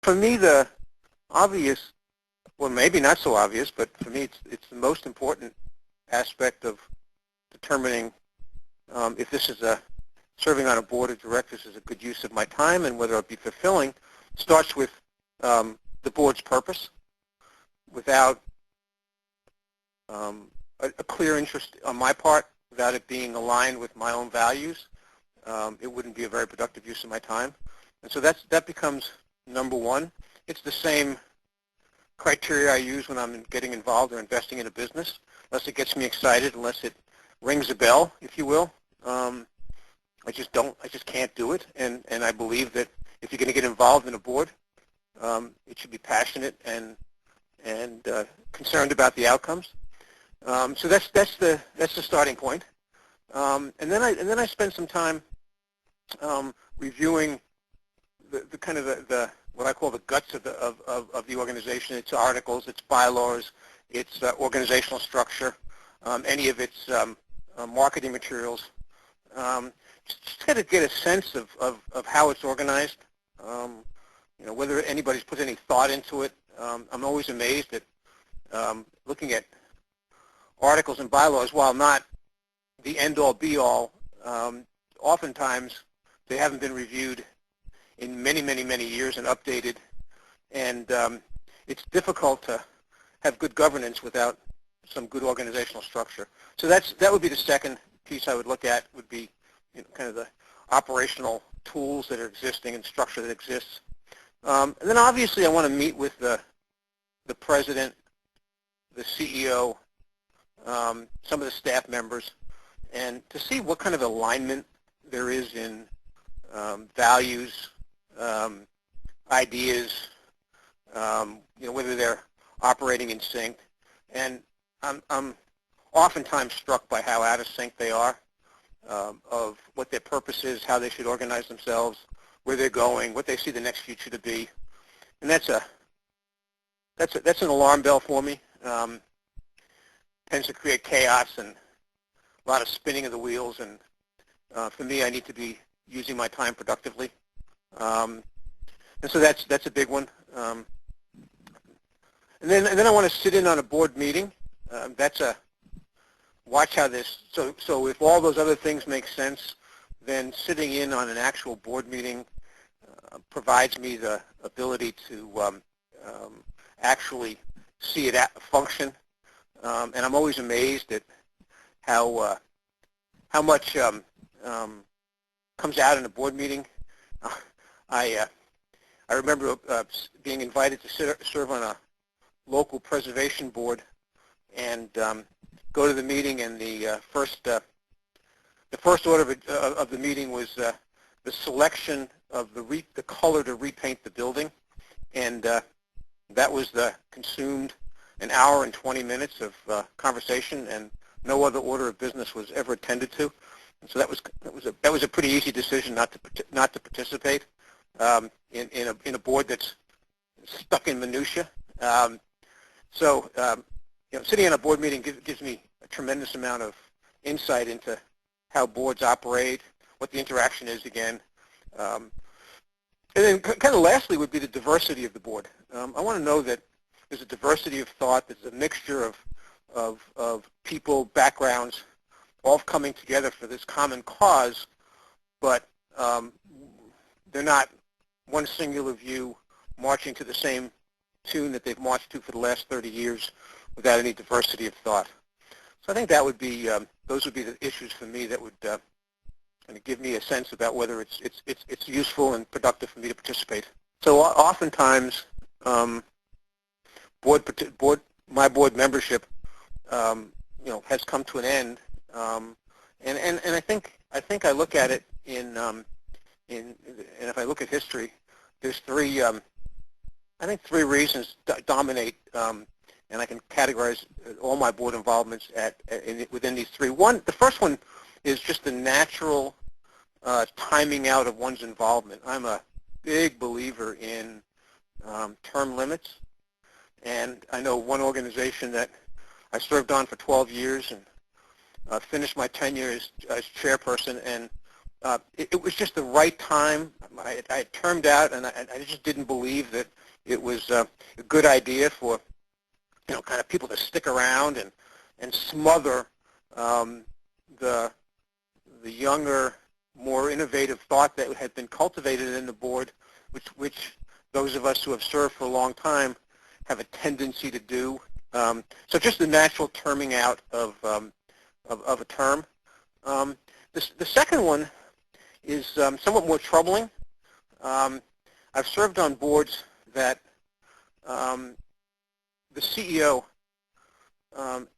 For me, the obvious, well, maybe not so obvious, but for me, it's the most important aspect of determining if this is serving on a board of directors is a good use of my time and whether it'll be fulfilling. Starts with the board's purpose. Without a clear interest on my part, without it being aligned with my own values, it wouldn't be a very productive use of my time. And so that becomes number one. It's the same criteria I use when I'm getting involved or investing in a business. Unless it gets me excited, unless it rings a bell, if you will, I just can't do it. And I believe that if you're going to get involved in a board, it should be passionate and concerned about the outcomes. So that's the starting point. And then I spend some time reviewing the kind of the what I call the guts of the organization. Its articles, its bylaws, its organizational structure, any of its marketing materials. Just kind of get a sense of how it's organized. Whether anybody's put any thought into it. I'm always amazed at looking at articles and bylaws, while not the end-all, be-all. Oftentimes, they haven't been reviewed in many, many, many years and updated, and it's difficult to have good governance without some good organizational structure. So that would be the second piece I would look at, would be kind of the operational tools that are existing and structure that exists. And then obviously I want to meet with the president, the CEO, some of the staff members, and to see what kind of alignment there is in values, ideas, whether they're operating in sync. And I'm oftentimes struck by how out of sync they are, of what their purpose is, how they should organize themselves, where they're going, what they see the next future to be. And that's an alarm bell for me. Tends to create chaos and a lot of spinning of the wheels. And for me, I need to be using my time productively. And so that's a big one. And then I want to sit in on a board meeting. Watch how this. So if all those other things make sense, then sitting in on an actual board meeting provides me the ability to actually see it function. And I'm always amazed at how much comes out in a board meeting. I remember being invited to serve on a local preservation board, and go to the meeting, and the first order of the meeting was the selection of the color to repaint the building, and that was consumed an hour and 20 minutes of conversation, and no other order of business was ever attended to. And so that was a pretty easy decision not to participate in a board that's stuck in minutia. Sitting in a board meeting gives me a tremendous amount of insight into how boards operate, what the interaction is again. And then kind of lastly would be the diversity of the board. I want to know that there's a diversity of thought, there's a mixture of people, backgrounds, all coming together for this common cause, but they're not one singular view marching to the same tune that they've marched to for the last 30 years without any diversity of thought. So I think that would be those would be the issues for me that would kind of give me a sense about whether it's useful and productive for me to participate. So oftentimes, my board membership, has come to an end, and I think I look at it and if I look at history, there's I think three reasons dominate, and I can categorize all my board involvements within these three. The first one is just the natural timing out of one's involvement. I'm a big believer in term limits, and I know one organization that I served on for 12 years and finished my tenure as chairperson, and it was just the right time. I had termed out, and I just didn't believe that it was a good idea for kind of people to stick around and smother the younger, more innovative thought that had been cultivated in the board, which those of us who have served for a long time have a tendency to do. So just the natural terming out of a term. The second one is somewhat more troubling. I've served on boards that the CEO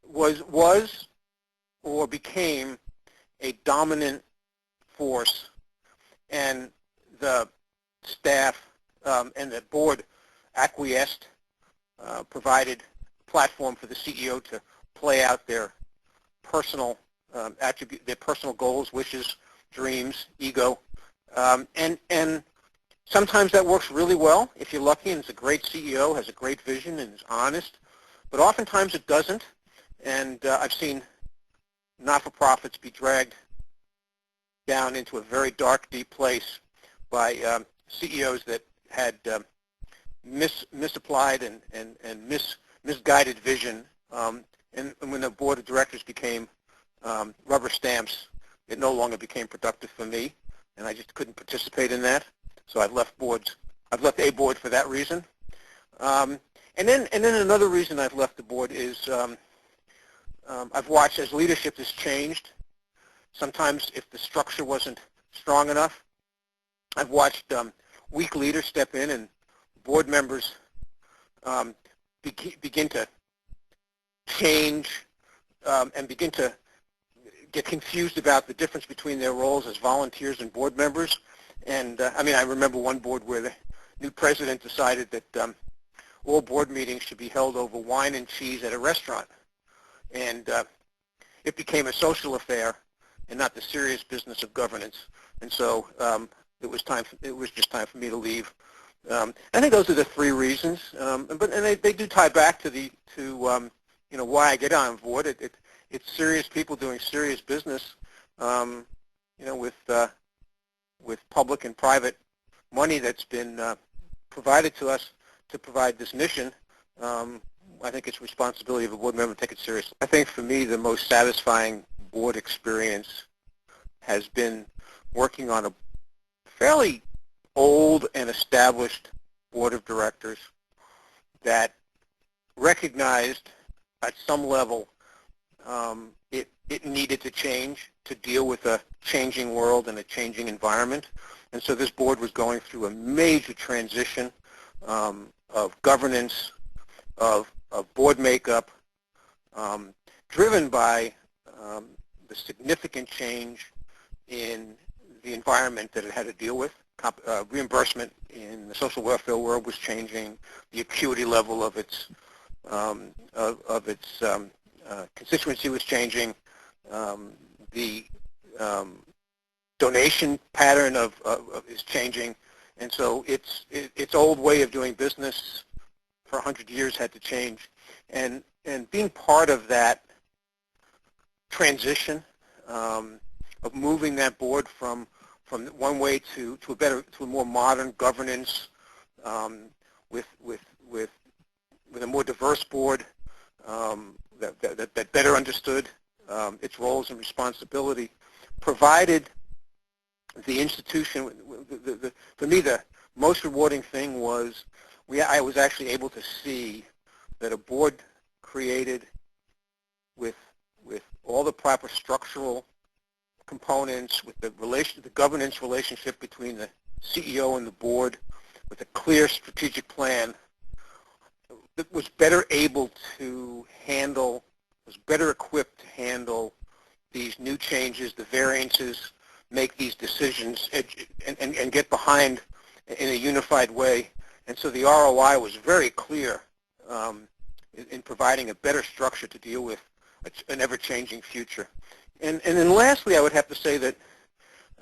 was or became a dominant force, and the staff and the board acquiesced, provided a platform for the CEO to play out their personal their personal goals, wishes, dreams, ego, and sometimes that works really well if you're lucky and it's a great CEO, has a great vision and is honest, but oftentimes it doesn't, and I've seen not-for-profits be dragged down into a very dark, deep place by CEOs that had misapplied and misguided vision, and when the board of directors became rubber stamps, it no longer became productive for me, and I just couldn't participate in that. So I've left boards. I've left a board for that reason, and then another reason I've left the board is I've watched as leadership has changed. Sometimes if the structure wasn't strong enough, I've watched weak leaders step in and board members begin to change and begin to get confused about the difference between their roles as volunteers and board members. And I remember one board where the new president decided that all board meetings should be held over wine and cheese at a restaurant. And it became a social affair and not the serious business of governance. And so it was just time for me to leave. I think those are the three reasons, but they do tie back to why I get on board. It's serious people doing serious business, with public and private money that's been provided to us to provide this mission. I think it's responsibility of a board member to take it seriously. I think for me the most satisfying board experience has been working on a fairly old and established board of directors that recognized at some level it needed to change to deal with a changing world and a changing environment. And so this board was going through a major transition of governance, of board makeup, driven by the significant change in the environment that it had to deal with. Reimbursement in the social welfare world was changing. The acuity level of its constituency was changing. The donation pattern is changing, and so its old way of doing business for 100 years had to change. And being part of that transition of moving that board from one way to a more modern governance with a more diverse board that better understood its roles and responsibility, provided the institution. For me, the most rewarding thing was I was actually able to see that a board created with all the proper structural components, with the governance relationship between the CEO and the board, with a clear strategic plan, that was better able to handle, was better equipped to handle these new changes, the variances, make these decisions, and get behind in a unified way. And so the ROI was very clear in providing a better structure to deal with an ever-changing future. And then lastly, I would have to say that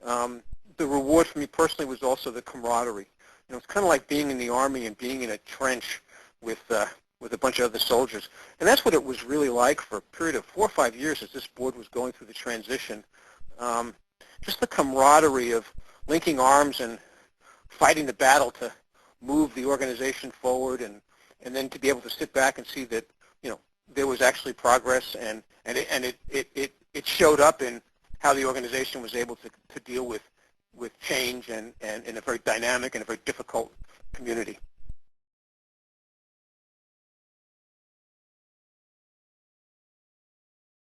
the reward for me personally was also the camaraderie. It's kind of like being in the Army and being in a trench with a bunch of other soldiers. And that's what it was really like for a period of 4 or 5 years as this board was going through the transition. just the camaraderie of linking arms and fighting the battle to move the organization forward, and then to be able to sit back and see that, you know, there was actually progress, and it showed up in how the organization was able to deal with change and in a very dynamic and a very difficult community.